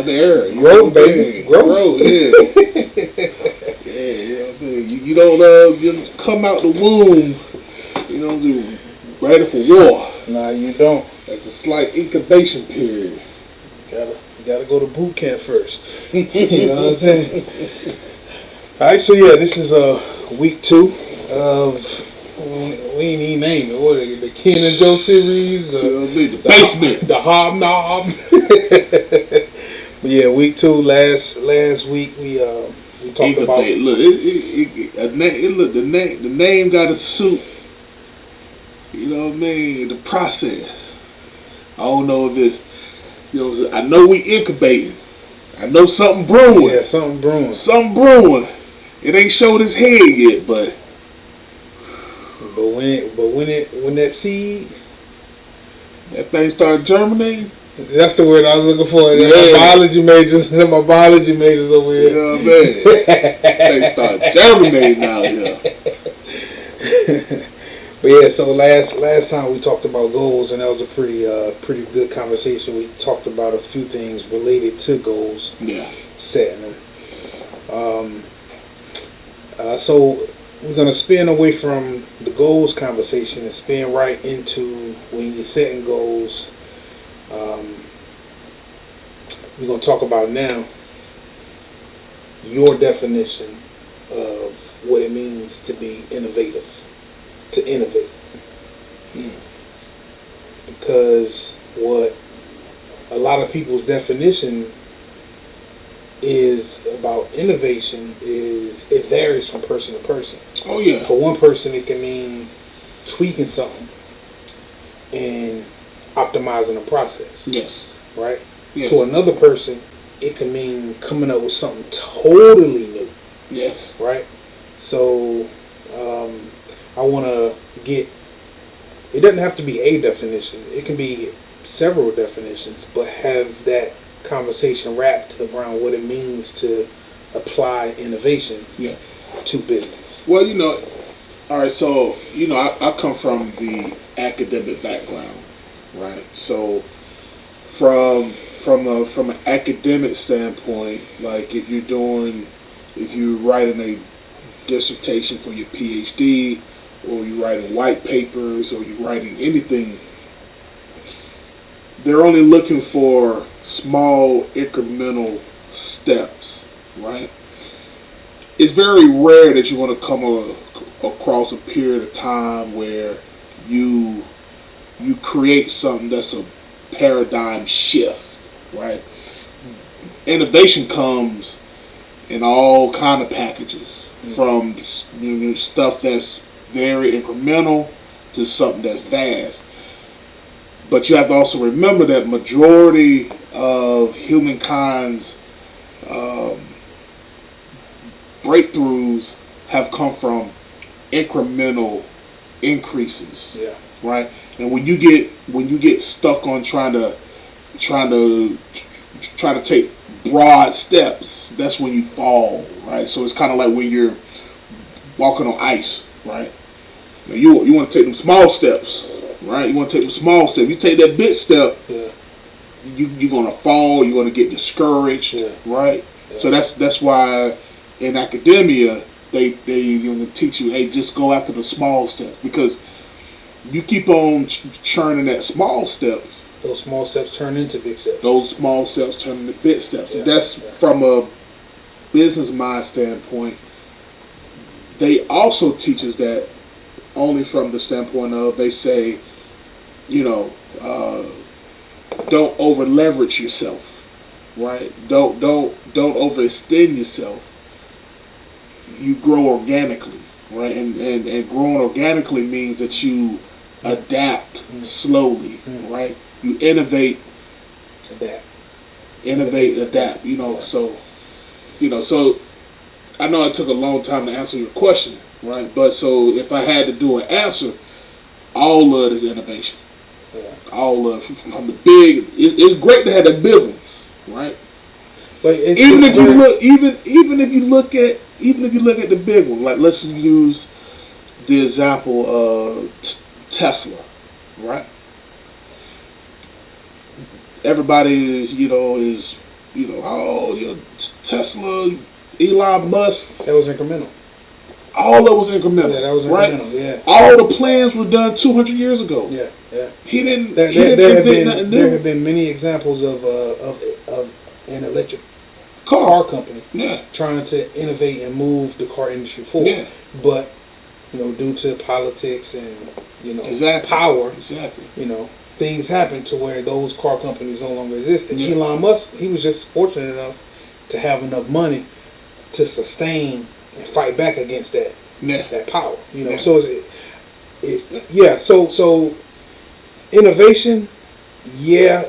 trial and error. Growth, baby. Growth. Yeah. Yeah, you know what I mean? You don't you come out the womb, ready for war. Nah, you don't. That's a slight incubation period. You gotta go to boot camp first. You know what I'm saying? Alright, so yeah, this is week 2 of we ain't even name it. What the Ken and Joe series, the basement, the hobnob. But yeah, week 2. Last week we talked about. Look, the name got a suit. You know what I mean? The process. I don't know if it's, I know we incubating. I know something brewing. Yeah, something brewing. Something brewing. It ain't showed its head yet, but when that seed, that thing started germinating. That's the word I was looking for. Yeah. My biology majors over here. You know what I mean? They start germinating out here. But yeah, so last time we talked about goals, and that was a pretty good conversation. We talked about a few things related to goals. Yeah. Setting them. So we're gonna spin away from the goals conversation and spin right into when you're setting goals. We're going to talk about now your definition of what it means to be innovative, to innovate. Because what a lot of people's definition is about innovation is it varies from person to person. Oh yeah. For one person it can mean tweaking something and optimizing a process. Yes. Right? Yes. To another person, it can mean coming up with something totally new. Yes. Right? So, I want to get, it doesn't have to be a definition. It can be several definitions, but have that conversation wrapped around what it means to apply innovation to business. Well, all right, so, I come from the academic background, right? So, from an academic standpoint, like if you're writing a dissertation for your PhD, or you're writing white papers, or you're writing anything, they're only looking for small incremental steps, right? It's very rare that you're going to come across a period of time where you create something that's a paradigm shift, right? Innovation comes in all kind of packages, from stuff that's very incremental to something that's vast. But you have to also remember that majority of humankind's breakthroughs have come from incremental increases. Yeah. Right? And when you get stuck on trying to take broad steps, that's when you fall, right? So it's kind of like when you're walking on ice, right? Now you want to take them small steps, right? You want to take them small steps. You take that big step, you're gonna fall. You're gonna get discouraged, right? Yeah. So that's why in academia they teach you, hey, just go after the small steps, because you keep on churning that small steps. Those small steps turn into big steps. Those small steps turn into big steps. Yeah. And that's from a business mind standpoint. They also teach us that only from the standpoint of, they say, don't over leverage yourself, right? Don't overextend yourself. You grow organically, right? And growing organically means that you adapt slowly, right? You innovate, adapt. So I know it took a long time to answer your question, right? But so if I had to do an answer, all of it is innovation. Yeah. All of from the big. It's great to have the big ones, right? But even if you look at the big one, like let's use the example of Tesla, right? Everybody is Tesla, Elon Musk, That was incremental. all that was incremental. Yeah, that was right? incremental. Yeah. All the plans were done 200 years ago. Yeah. Yeah. He didn't. There, He there, didn't there have invent been nothing there new. have been many examples of an electric Car. car company Yeah. trying to innovate and move the car industry forward. Yeah. But due to politics and Exactly. power, Exactly. things happen to where those car companies no longer exist. And Yeah. Elon Musk, he was just fortunate enough to have enough money to sustain and fight back against Yeah. that power. Yeah. So so innovation, yeah,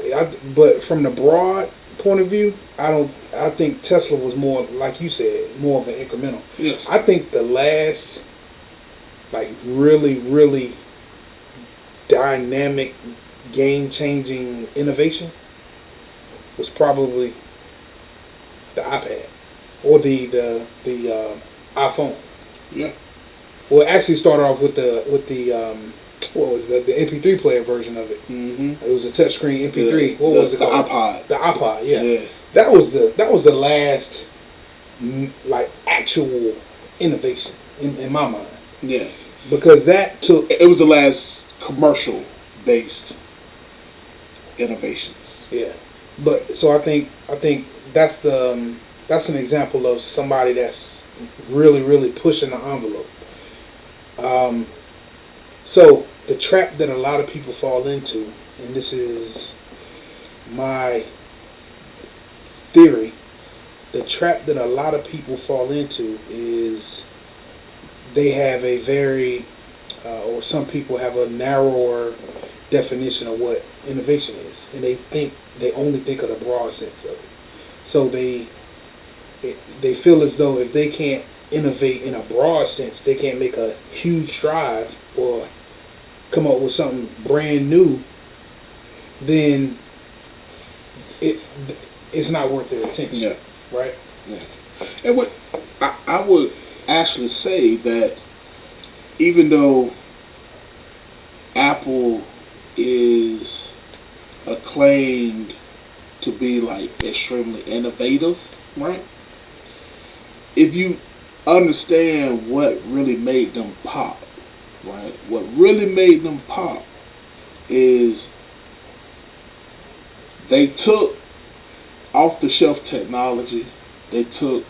but from the broad point of view, I think Tesla was more, like you said, more of an incremental. Yes. I think the last, like, really, really dynamic, game-changing innovation was probably the iPad or the iPhone. Yeah. Well, it actually started off with the what was the MP3 player version of it. Mm-hmm. It was a touchscreen MP3. What was it called? The iPod. The iPod. Yeah. Yeah. That was the last like actual innovation in my mind. Yeah. Because that took. It was the last commercial-based innovations. Yeah. But so I think that's an example of somebody that's really, really pushing the envelope. So the trap that a lot of people fall into, and this is my theory, the trap that a lot of people fall into is they have a very, or some people have a narrower definition of what innovation is, and they only think of the broad sense of it. So they feel as though if they can't innovate in a broad sense, they can't make a huge strive or come up with something brand new, then it's not worth their attention. Yeah. Right? Yeah. And what I would actually say that even though Apple is acclaimed to be like extremely innovative, right? If you understand what really made them pop, right? What really made them pop is they took off-the-shelf technology. They took,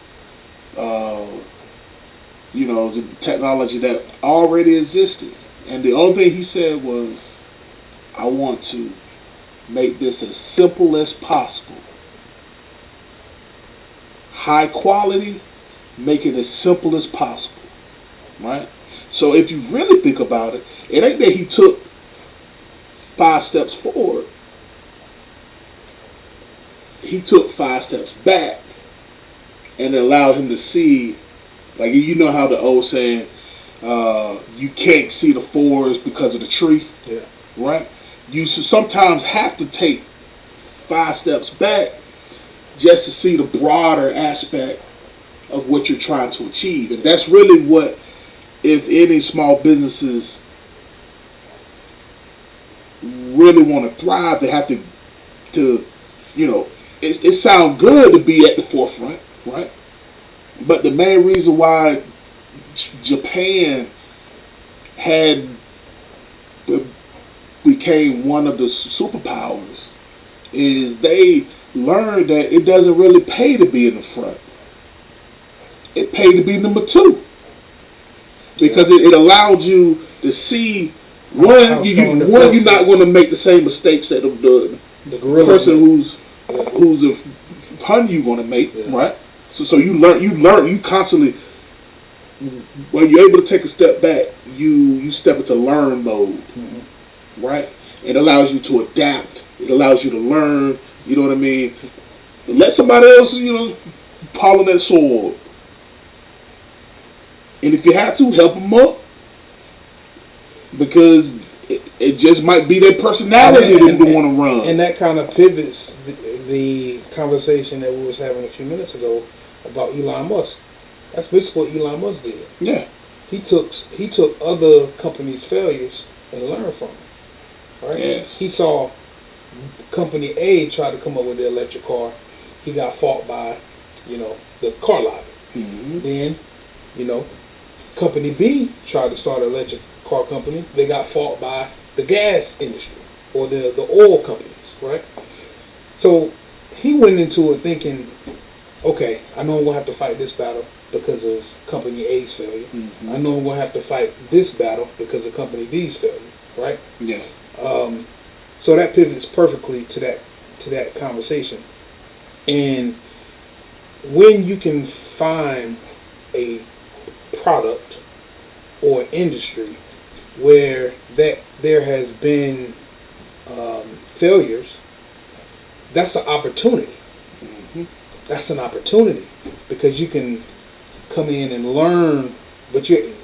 the technology that already existed. And the only thing he said was, I want to make this as simple as possible. High quality, make it as simple as possible. Right? So if you really think about it, it ain't that he took 5 steps forward. He took 5 steps back, and it allowed him to see, like, you know how the old saying, you can't see the forest because of the tree. Yeah. Right? You sometimes have to take 5 steps back just to see the broader aspect of what you're trying to achieve. And that's really what, if any small businesses really want to thrive, they have to it sounds good to be at the forefront, right? But the main reason why Japan became one of the superpowers is they learned that it doesn't really pay to be in the front. It paid to be number 2. Because it allowed you to see, you're not going to make the same mistakes that the person who's upon you going to make, right? So you constantly, when you're able to take a step back, you step into learn mode, right? It allows you to adapt. It allows you to learn. You know what I mean? Let somebody else, paw on that sword. And if you have to, help them up. Because it just might be their personality that they want to run. And that kind of pivots the conversation that we was having a few minutes ago about Elon Musk. That's basically what Elon Musk did. Yeah. He took other companies' failures and learned from them. Right? Yes. He saw company A try to come up with the electric car. he got fought by, the car lobby. Mm-hmm. Then, you know, company B tried to start an electric car company. They got fought by the gas industry or the oil companies, right? So he went into it thinking, okay, I know I'm going to have to fight this battle because of company A's failure. Mm-hmm. I know I'm going to have to fight this battle because of company B's failure, right? Yeah. So that pivots perfectly to that conversation. And when you can find a product or industry where there has been failures, that's an opportunity. Mm-hmm. That's an opportunity because you can come in and learn, but you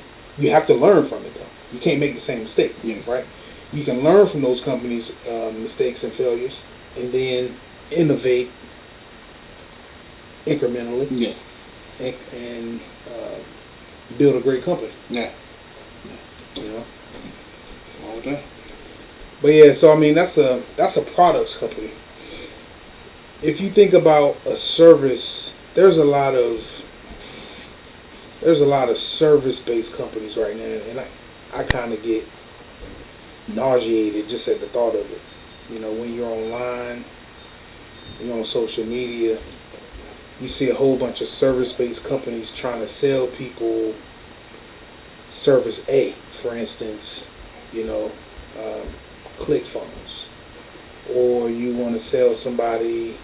have to learn from it though. You can't make the same mistake, yes. right? You can learn from those companies' mistakes and failures, and then innovate incrementally, yes. and build a great company. Yeah. You know. All day. But yeah, so I mean that's a products company. If you think about a service, there's a lot of service-based companies right now, and I kind of get nauseated just at the thought of it. When you're online, you're on social media, you see a whole bunch of service-based companies trying to sell people service A, for instance, ClickFunnels, or you want to sell somebody,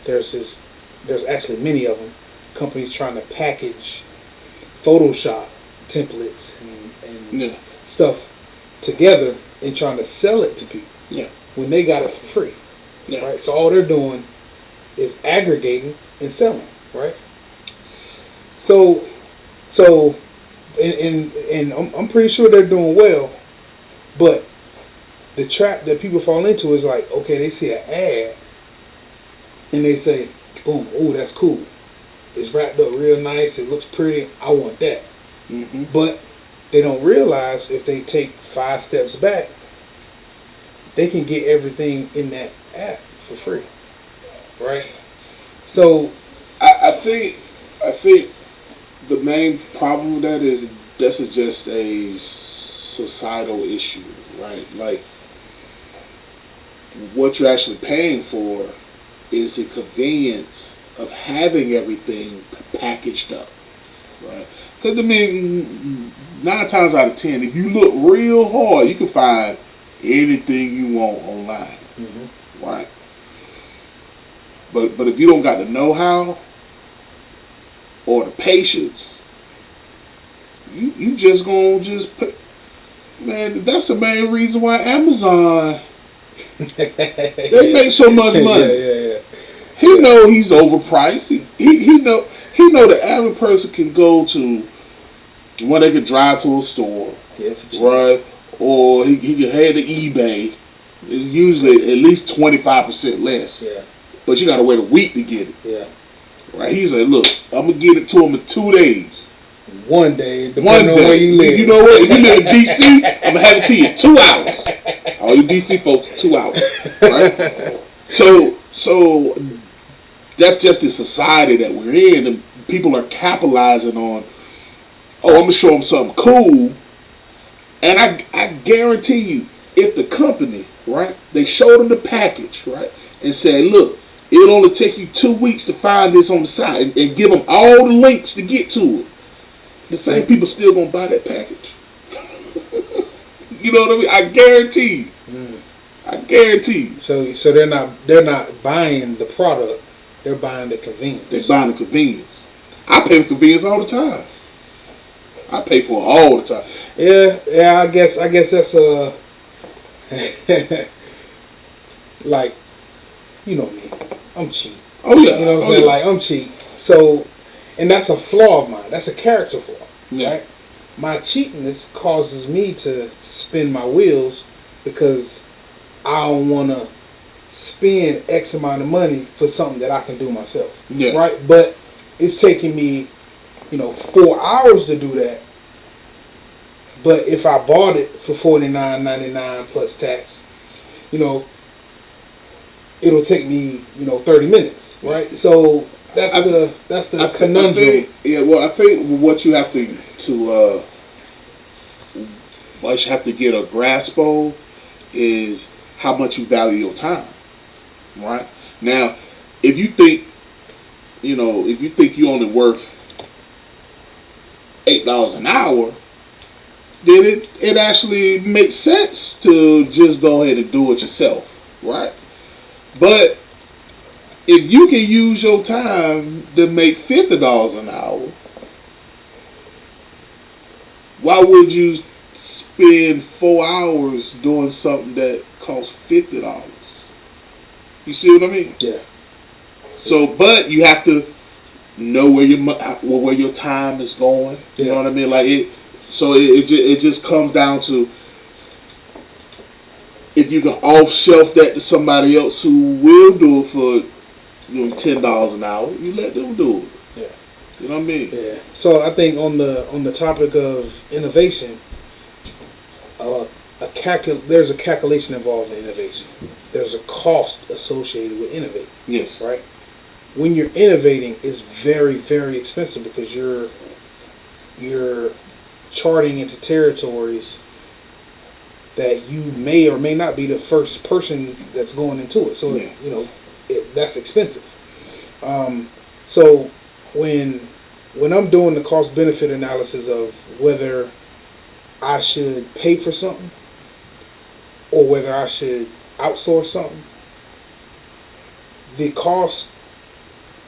there's actually many of them, companies trying to package Photoshop templates and yeah. stuff together and trying to sell it to people. Yeah. When they got it for free. Yeah. Right? So all they're doing is aggregating and selling, right? So and I'm pretty sure they're doing well, but the trap that people fall into is like, okay, they see an ad and they say, boom, oh, that's cool. It's wrapped up real nice. It looks pretty. I want that. Mm-hmm. But they don't realize if they take 5 steps back, they can get everything in that app for free, right? So I think the main problem with that is this is just a societal issue, right? Like what you're actually paying for is the convenience of having everything packaged up, right? Because I mean, 9 times out of 10, if you look real hard, you can find anything you want online, mm-hmm. right? But if you don't got the know-how or the patience, you just gonna just put, man. That's the main reason why Amazon they make so much money. Yeah. He know he's overpriced. He know the average person can go to when they can drive to a store, right? Or he can head to eBay. It's usually at least 25% less. Yeah. But you gotta wait a week to get it. Yeah. Right? He said, look, I'm gonna get it to him in 2 days. One day, One day. where you live. You know what? If you live in DC, I'm gonna have it to you in 2 hours. All you DC folks, 2 hours. Right? So that's just the society that we're in, and people are capitalizing on, oh, I'm gonna show them something cool. And I guarantee you, if the company, right, they showed them the package, right, and said, look, it'll only take you 2 weeks to find this on the site, and give them all the links to get to it, the same people still gonna buy that package. You know what I mean? I guarantee you. I guarantee you. So they're not buying the product, they're buying the convenience. They're buying the convenience. I pay for convenience all the time. I pay for it all the time. Yeah. I guess that's like, you know me. I'm cheap. Oh yeah. You know what I'm saying? Yeah. Like, I'm cheap. So, and that's a flaw of mine. That's a character flaw. Yeah. Right? My cheapness causes me to spin my wheels because I don't want to spend X amount of money for something that I can do myself. Yeah. Right? But it's taking me, 4 hours to do that. But if I bought it for $49.99 plus tax, it'll take me 30 minutes, right? So that's the I conundrum. think, yeah. Well, I think what you have to what you have to get a grasp on is how much you value your time, right? Now, if you think if you think you only worth $8 an hour, then it actually makes sense to just go ahead and do it yourself, right? But if you can use your time to make $50 an hour, why would you spend 4 hours doing something that costs $50? You see what I mean? Yeah. So, but you have to know where your time is going. You know what I mean? Like it. So it just comes down to if you can off shelf that to somebody else who will do it for $10 an hour, you let them do it. Yeah. You know what I mean? Yeah. So I think on the topic of innovation, there's a calculation involved in innovation. There's a cost associated with innovating. Yes. Right. When you're innovating, it's very, very expensive because you're charting into territories that you may or may not be the first person that's going into it. So that's expensive. So when I'm doing the cost benefit analysis of whether I should pay for something or whether I should outsource something, the cost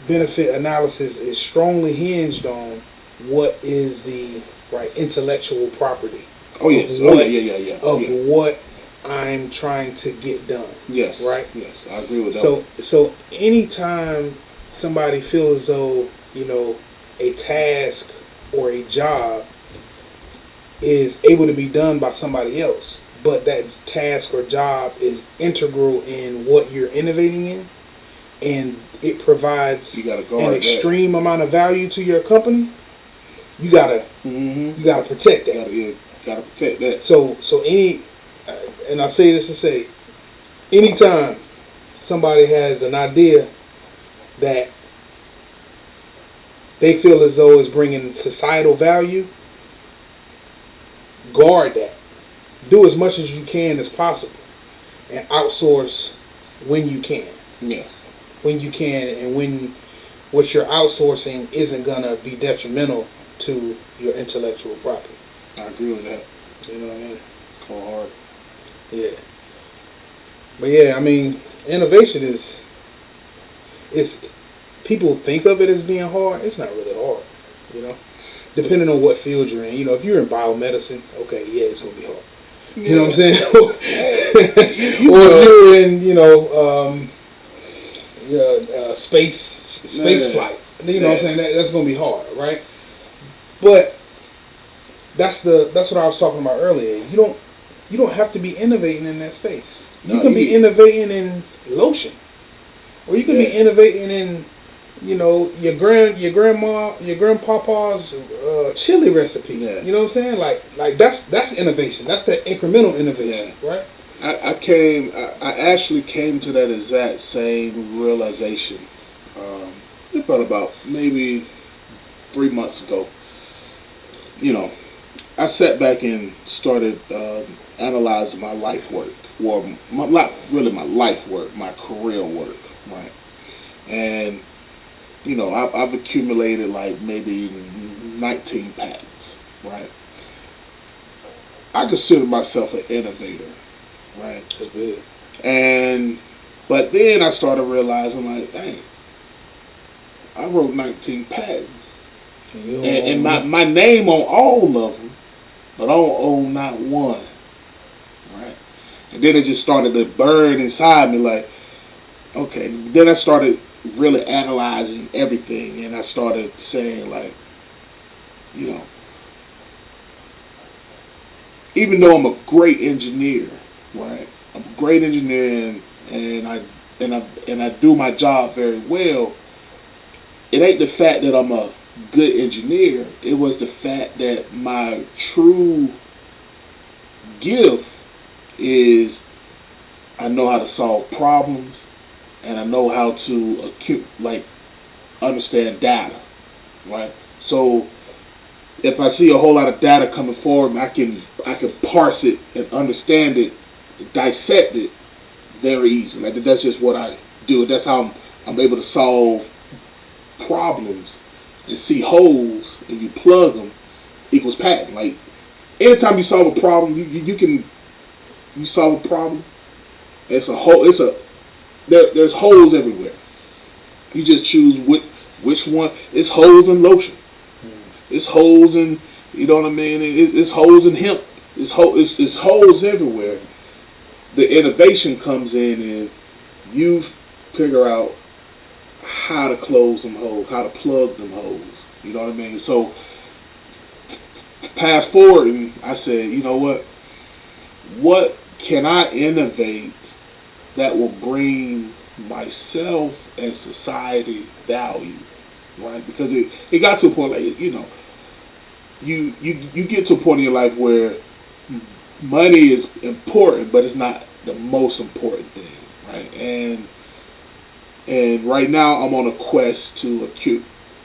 benefit analysis is strongly hinged on what is the intellectual property. Oh yes. What I'm trying to get done. Yes. Right. Yes, I agree with that. So anytime somebody feels as though a task or a job is able to be done by somebody else, but that task or job is integral in what you're innovating in, and it provides an extreme amount of value to your company, you gotta protect that. You gotta protect that. So and I say this to say, anytime somebody has an idea that they feel as though is bringing societal value, guard that. Do as much as you can as possible, and outsource when you can. Yeah. When you can, and when what you're outsourcing isn't gonna be detrimental to your intellectual property. I agree with that. You know what I mean? Cold hard. Yeah. But yeah, I mean, innovation is people think of it as being hard. It's not really hard, depending on what field you're in. If you're in biomedicine, okay, yeah, it's gonna be hard. Yeah. You know what I'm saying? Or if you're in, space flight. You know what I'm saying? That's gonna be hard, right? But that's what I was talking about earlier. You don't have to be innovating in that space. You can be innovating in lotion, or you can be innovating in your grandpapa's chili recipe. Yeah. You know what I'm saying? Like that's innovation. That's the incremental innovation, right? I actually came to that exact same realization. About maybe 3 months ago. I sat back and started analyzing my life work, or not really my life work, my career work, right? And I've accumulated like maybe 19 patents, right? I consider myself an innovator, right? That's good. But then I started realizing, like, dang, I wrote 19 patents, and my name on all of them, but I don't own not one, right? And then it just started to burn inside me, like, okay. Then I started really analyzing everything, and I started saying, like, even though I'm a great engineer, right? I'm a great engineer, and I do my job very well. It ain't the fact that I'm a good engineer. It was the fact that my true gift is I know how to solve problems, and I know how to understand data, right? So if I see a whole lot of data coming forward, I can parse it and understand it, dissect it very easily. Like that's just what I do. That's how I'm able to solve problems and see holes and you plug them equals patent. Like anytime you solve a problem, you solve a problem. It's a hole. There's holes everywhere. You just choose which one. It's holes in lotion. It's holes in, you know what I mean. It's holes in hemp. It's holes everywhere. The innovation comes in and you figure out how to close them holes, how to plug them holes. You know what I mean? So fast forward, and I said, you know what? What can I innovate that will bring myself and society value, right? Because it got to a point like, you get to a point in your life where money is important, but it's not the most important thing, right? And right now I'm on a quest to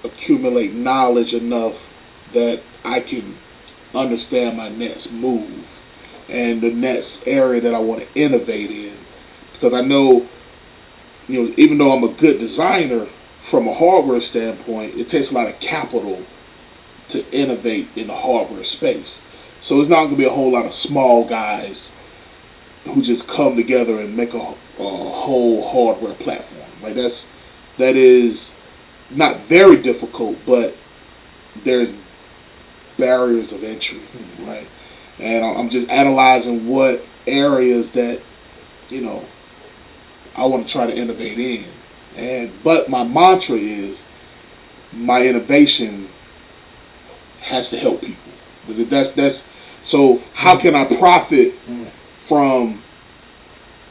accumulate knowledge enough that I can understand my next move and the next area that I want to innovate in. Because I know, even though I'm a good designer from a hardware standpoint, it takes a lot of capital to innovate in the hardware space. So it's not going to be a whole lot of small guys who just come together and make a whole hardware platform. Like that is not very difficult, but there's barriers of entry, right? And I'm just analyzing what areas that I want to try to innovate in. But my mantra is my innovation has to help people. That's so how can I profit from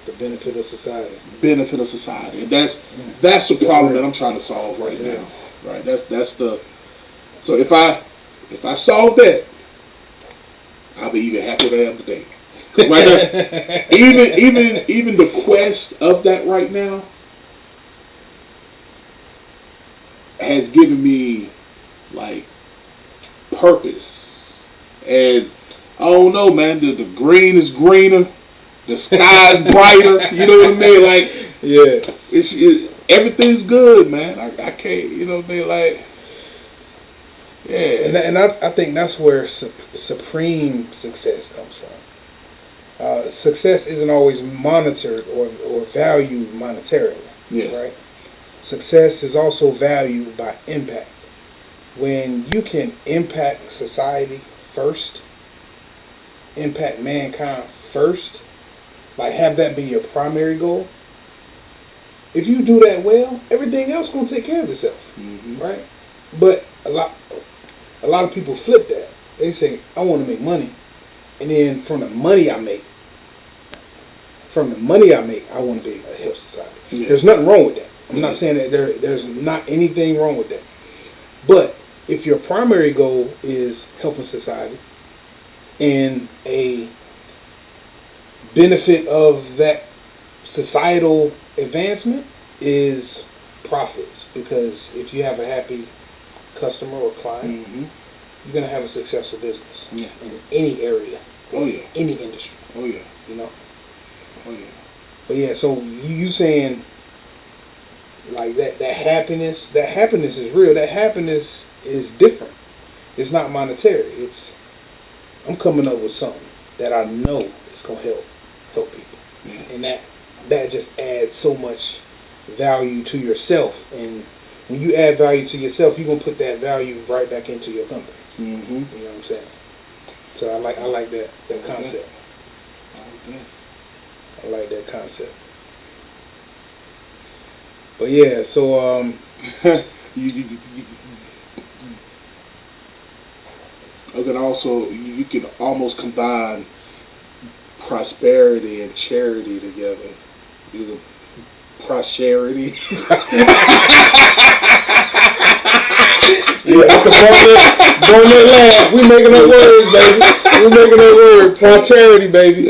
the benefit of society? Benefit of society. And that's the problem that I'm trying to solve right now. Right. That's the so if I solve that, I'll be even happier than I am today. Right now, even the quest of that right now has given me like purpose. And I don't know, man, the green is greener, the sky is brighter, you know what I mean? Like, yeah, everything's good, man. I can't, you know what I mean? Like, yeah. And I think that's where supreme success comes from. Success isn't always monitored or valued monetarily, yes. Right? Success is also valued by impact. When you can impact society first, impact mankind first, like have that be your primary goal, if you do that well, everything else gonna take care of itself, right? But a lot of people flip that. They say, I want to make money, and then from the money I make, I want to be able to help society. Yeah. There's nothing wrong with that. I'm not saying that there's not anything wrong with that. But if your primary goal is helping society, and a benefit of that societal advancement is profits, because if you have a happy customer or client, you're going to have a successful business in any area. Oh yeah. Any industry. Oh yeah. You know? Oh yeah. But yeah, so you saying like that happiness is real. That happiness is different. It's not monetary. I'm coming up with something that I know is going to help people. Yeah. And that just adds so much value to yourself. And when you add value to yourself, you're going to put that value right back into your company. You know what I'm saying? So I like that concept. I like that concept. But yeah, so you can almost combine prosperity and charity together. Prosperity. Yeah, it's a bonnet laugh. We making up words, baby. We making up words. Prosperity, baby.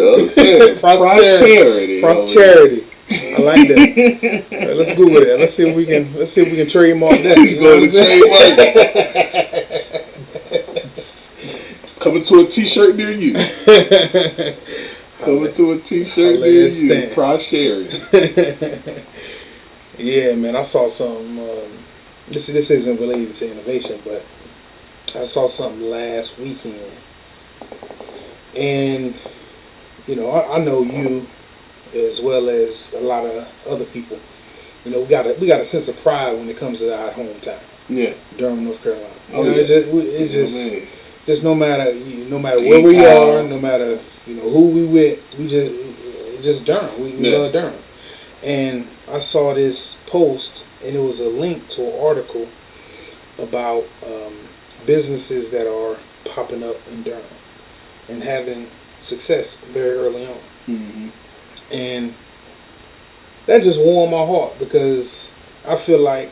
Prosperity. Prosperity. I like that. Let's Google that. Let's see if we can. Let's see if we can trademark that. You know Go what to I'm trademark. Coming to a T-shirt near you. Coming to a T-shirt near you. Cross sharing. Yeah, man. I saw some. This isn't related to innovation, but I saw something last weekend, and you know, I know you as well as a lot of other people. You know, we got a sense of pride when it comes to our hometown. Yeah, Durham, North Carolina. You oh know, yeah. Just no matter where we are, no matter who we with, it's just Durham. We love Durham. And I saw this post, and it was a link to an article about businesses that are popping up in Durham and having success very early on. Mm-hmm. And that just warmed my heart because I feel like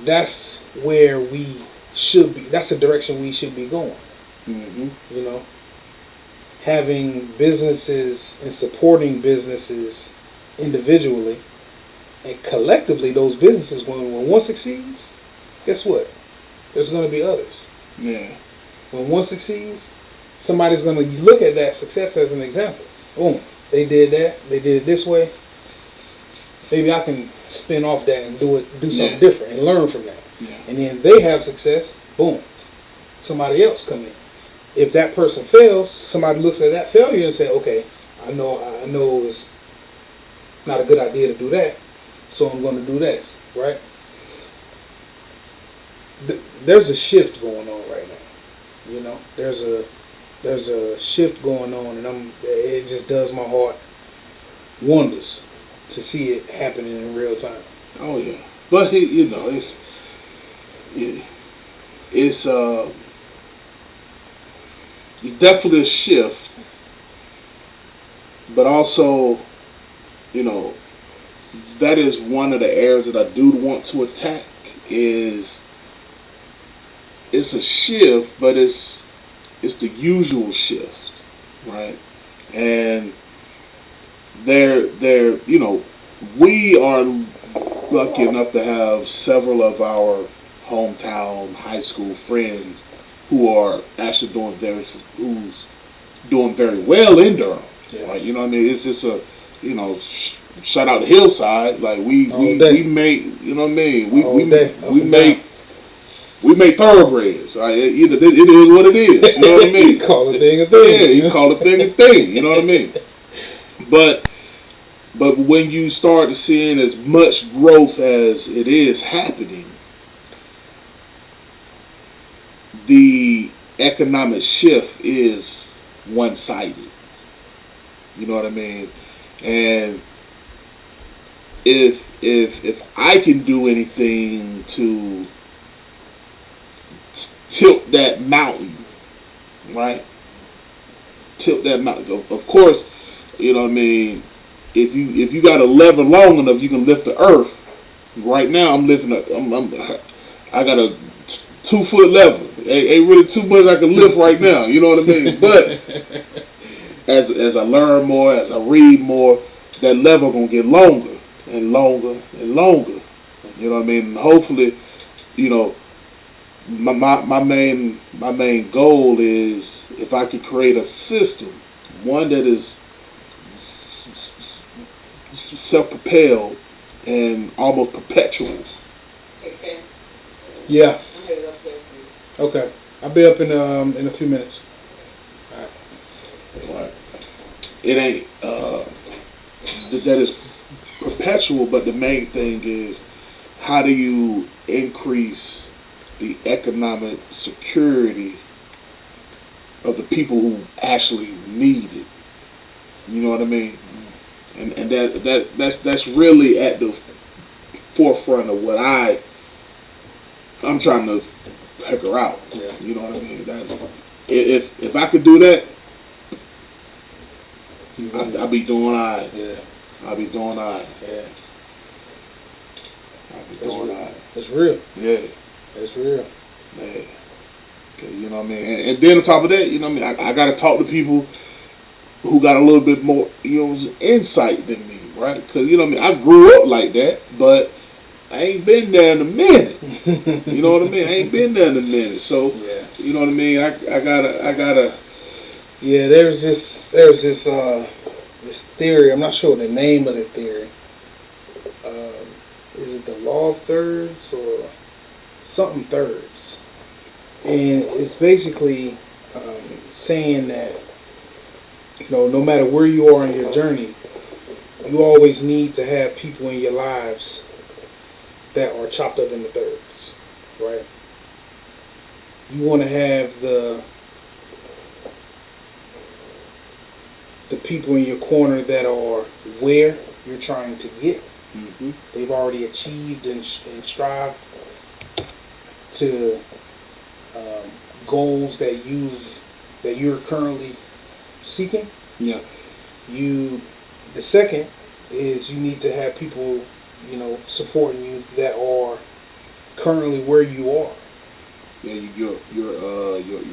that's where we should be. That's the direction we should be going. Mm-hmm. You know, having businesses and supporting businesses individually and collectively. Those businesses, when one succeeds, guess what? There's going to be others. Yeah. When one succeeds, somebody's going to look at that success as an example. Boom, they did that. They did it this way. Maybe I can spin off that and do something different and learn from that. Yeah. And then they have success. Boom, somebody else come in. If that person fails, somebody looks at that failure and say, "Okay, I know it's not a good idea to do that, so I'm going to do this." Right? There's a shift going on right now. You know, there's a shift going on, and it just does my heart wonders to see it happening in real time. Oh yeah, but it's definitely a shift, but also, that is one of the areas that I do want to attack. Is it's a shift, but it's the usual shift, right? And we are lucky enough to have several of our hometown high school friends who are actually who's doing very well in Durham. Yeah. Right? You know what I mean? It's just shout out to Hillside. Like we make, you know what I mean? We make thoroughbreds. Right? It is what it is. You know what I mean? You call a thing a thing. Yeah, you call a thing a thing. You know what I mean? But when you start to seeing as much growth as it is happening, the economic shift is one-sided. You know what I mean? And if I can do anything to tilt that mountain, right? Tilt that mountain. Of course, you know what I mean. If you got a lever long enough, you can lift the earth. Right now, I'm lifting. I got a 2-foot lever. Ain't really too much I can lift right now. You know what I mean? But as I learn more, as I read more, that lever gonna get longer and longer and longer. You know what I mean? And hopefully, my main goal is if I could create a system, one that is self-propelled and almost perpetual. Okay. Yeah. I'm headed up there for you. Okay. I'll be up in a few minutes. All right. It ain't that is perpetual, but the main thing is how do you increase the economic security of the people who actually need it. You know what I mean? And that's really at the forefront of what I'm trying to figure out. Yeah. You know what I mean? If I could do that, I'll be doing all right. Yeah. I'll be doing all right. Yeah. I'll be doing all right. It's real. Yeah. It's real. Yeah. You know what I mean? And then on top of that, you know what I mean? I got to talk to people who got a little bit more, insight than me, right? Because you know what I mean. I grew up like that, but I ain't been there in a minute. You know what I mean? I ain't been there in a minute. So Yeah. you know what I mean. I gotta. Yeah, this theory. I'm not sure the name of the theory. Is it the law of thirds or something thirds? And it's basically saying that no matter where you are in your journey, you always need to have people in your lives that are chopped up into thirds, right? You want to have the people in your corner that are where you're trying to get. Mm-hmm. They've already achieved and strive to goals that you're currently seeking. Yeah. The second is you need to have people, supporting you that are currently where you are. Yeah, your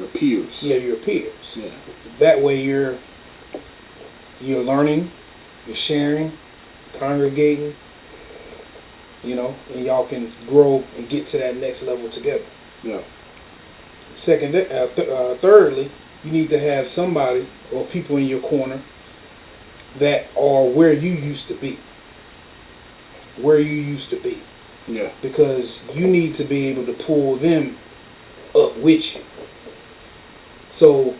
peers. Yeah, your peers. Yeah. That way you're learning, you're sharing, congregating, and y'all can grow and get to that next level together. Yeah. Thirdly, you need to have somebody or people in your corner that are where you used to be. Where you used to be. Yeah. Because you need to be able to pull them up with you. So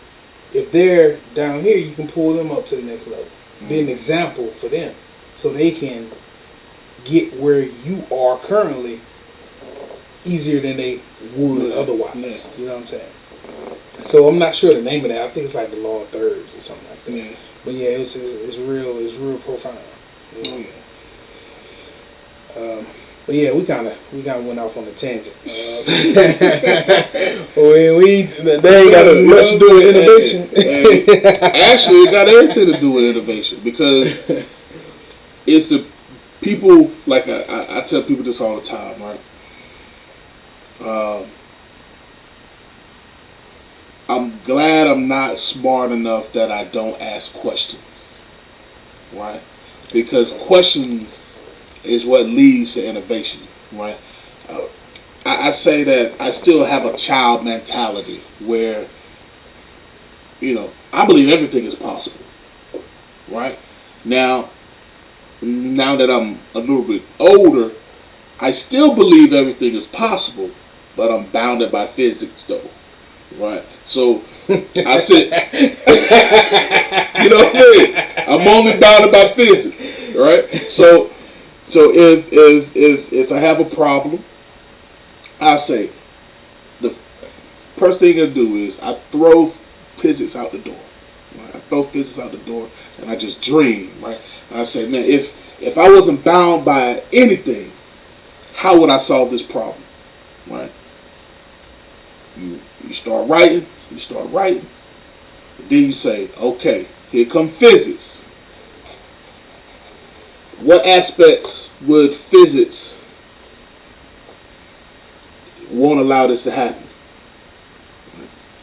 if they're down here, you can pull them up to the next level. Mm-hmm. Be an example for them so they can get where you are currently easier than they would otherwise. Yeah. You know what I'm saying? So I'm not sure the name of that. I think it's like the law of thirds or something like that. Yeah. But yeah, it's real profound. Oh, yeah. But yeah, we kind of went off on a tangent. They ain't got much to do with innovation. Actually, it got everything to do with innovation because it's the people. Like I tell people this all the time, right? I'm glad I'm not smart enough that I don't ask questions, right? Because questions is what leads to innovation, right? I say that I still have a child mentality where, I believe everything is possible, right? Now that I'm a little bit older, I still believe everything is possible, but I'm bounded by physics, though, right? So I said, you know what I mean? I'm only bounded by physics, right? So if I have a problem, I say the first thing I do is I throw physics out the door. Right? I throw physics out the door and I just dream, right? And I say, man, if I wasn't bound by anything, how would I solve this problem, right? You start writing, then you say, okay, here come physics. What aspects would physics won't allow this to happen?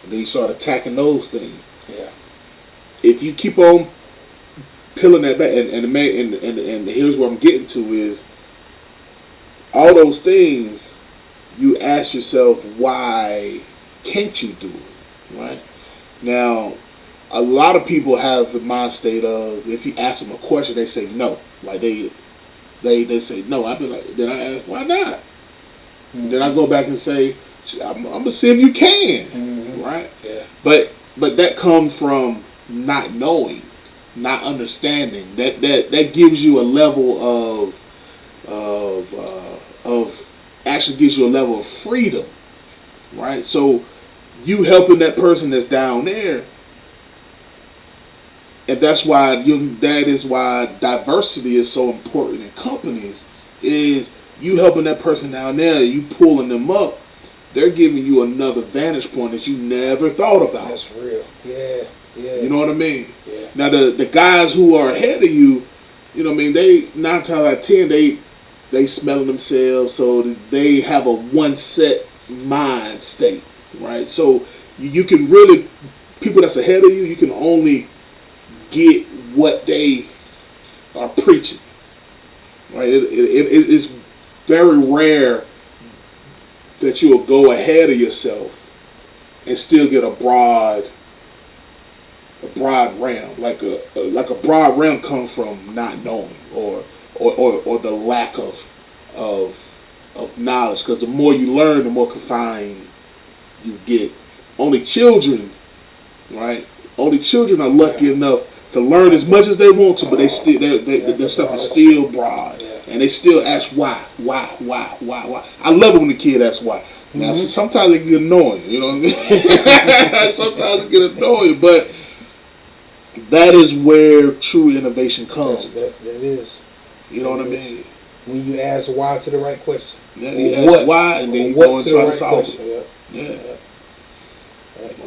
And then you start attacking those things. Yeah. If you keep on peeling that back, and here's what I'm getting to is all those things. You ask yourself, why can't you do it? Right? Now, a lot of people have the mind state of if you ask them a question, they say no. Like they say no. I'd be like, then I ask, why not? Mm-hmm. Then I go back and say, I'm gonna see if you can. Mm-hmm. Right? Yeah. But that comes from not knowing, not understanding. That gives you a level of actually gives you a level of freedom, right? So you helping that person that's down there, and that is why diversity is so important in companies, is you helping that person down there, you pulling them up, they're giving you another vantage point that you never thought about. That's real. Yeah. You know what I mean? Yeah. Now the guys who are ahead of you, you know what I mean, they 9 times out of 10 they smelling themselves, so they have a one set mind state, right? So you can really, people that's ahead of you, you can only get what they are preaching, Right? It's very rare that you'll go ahead of yourself and still get a broad ram. Like a broad ram comes from not knowing or the lack of knowledge. Because the more you learn, the more confined you get. Only children, right? Only children are lucky enough to learn as much as they want to, but their stuff is still broad, and they still ask why. I love it when the kid asks why. Now, sometimes it get annoying, you know what I mean? Sometimes it get annoying, but that is where true innovation comes. That is. You know what I mean? When you ask why to the right question. Yeah, you ask why, and then you go and try to solve it. Yeah.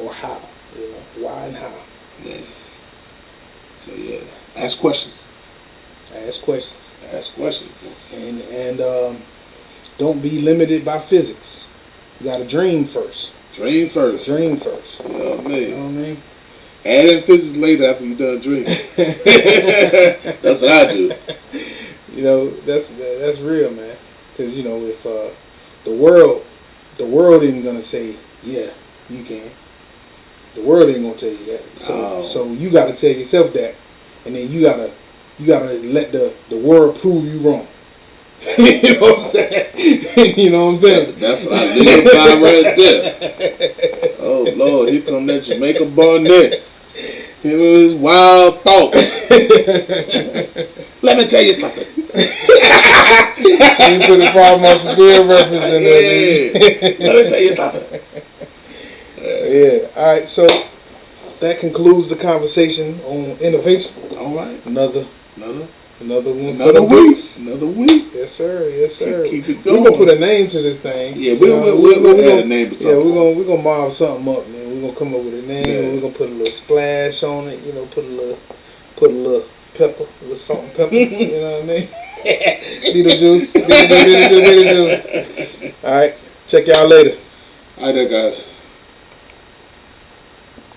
Or how. You know, why and how. Yeah. So yeah, ask questions. Ask questions. Ask questions. And don't be limited by physics. You got to dream first. Dream first. Dream first. You know what I mean? You know what I mean? Add in physics later after you done dreaming. That's what I do. You know, that's real, man. Because you know, if the world ain't gonna say, yeah, you can. The world ain't gonna tell you that. So you gotta tell yourself that, and then you gotta let the world prove you wrong. You know what I'm saying? You know what I'm saying? That's what I live by right there. Oh Lord, here come that Jamaica Barnett. Him with his wild thoughts. Let me tell you something. You put a problem on the real reference in there. Yeah. Let me tell you something. Yeah. All right. So that concludes the conversation on innovation. All right. Another one. Another week. Another week. Yes, sir. Yes, sir. Keep it going. We're gonna put a name to this thing. Yeah, we'll add a name to something. Yeah, we're gonna marvel something up, man. We're gonna come up with a name. Yeah. We're gonna put a little splash on it. You know, put a little pepper, a little salt and pepper. You know what I mean? Beetlejuice. All right. Check y'all later. All right, guys.